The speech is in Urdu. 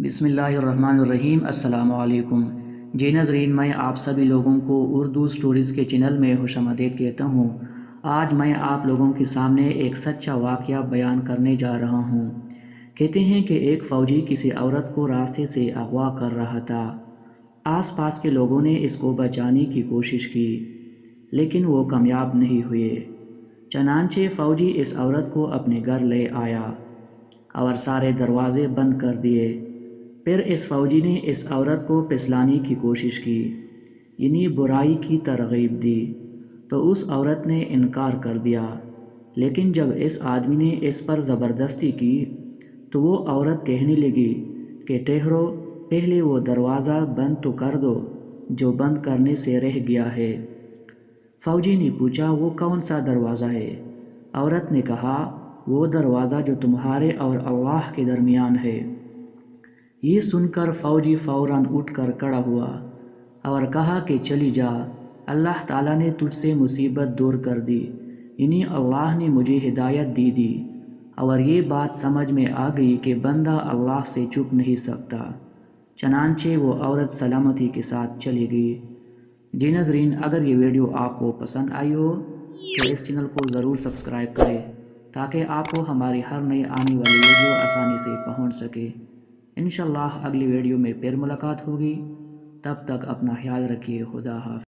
بسم اللہ الرحمن الرحیم۔ السلام علیکم جی ناظرین، میں آپ سبھی لوگوں کو اردو سٹوریز کے چینل میں خوش آمدید کہتا ہوں۔ آج میں آپ لوگوں کے سامنے ایک سچا واقعہ بیان کرنے جا رہا ہوں۔ کہتے ہیں کہ ایک فوجی کسی عورت کو راستے سے اغوا کر رہا تھا۔ آس پاس کے لوگوں نے اس کو بچانے کی کوشش کی لیکن وہ کامیاب نہیں ہوئے۔ چنانچہ فوجی اس عورت کو اپنے گھر لے آیا اور سارے دروازے بند کر دیے۔ پھر اس فوجی نے اس عورت کو پھسلانے کی کوشش کی، یعنی برائی کی ترغیب دی، تو اس عورت نے انکار کر دیا۔ لیکن جب اس آدمی نے اس پر زبردستی کی تو وہ عورت کہنے لگی کہ ٹھہرو، پہلے وہ دروازہ بند تو کر دو جو بند کرنے سے رہ گیا ہے۔ فوجی نے پوچھا، وہ کون سا دروازہ ہے؟ عورت نے کہا، وہ دروازہ جو تمہارے اور اللہ کے درمیان ہے۔ یہ سن کر فوجی فوراً اٹھ کر کھڑا ہوا اور کہا کہ چلی جا، اللہ تعالیٰ نے تجھ سے مصیبت دور کر دی، یعنی اللہ نے مجھے ہدایت دی اور یہ بات سمجھ میں آ گئی کہ بندہ اللہ سے چھپ نہیں سکتا۔ چنانچہ وہ عورت سلامتی کے ساتھ چلی گئی۔ جی ناظرین، اگر یہ ویڈیو آپ کو پسند آئی ہو تو اس چینل کو ضرور سبسکرائب کریں تاکہ آپ کو ہماری ہر نئی آنے والی ویڈیو آسانی سے پہنچ سکے۔ انشاءاللہ اگلی ویڈیو میں پھر ملاقات ہوگی، تب تک اپنا خیال رکھیے۔ خدا حافظ۔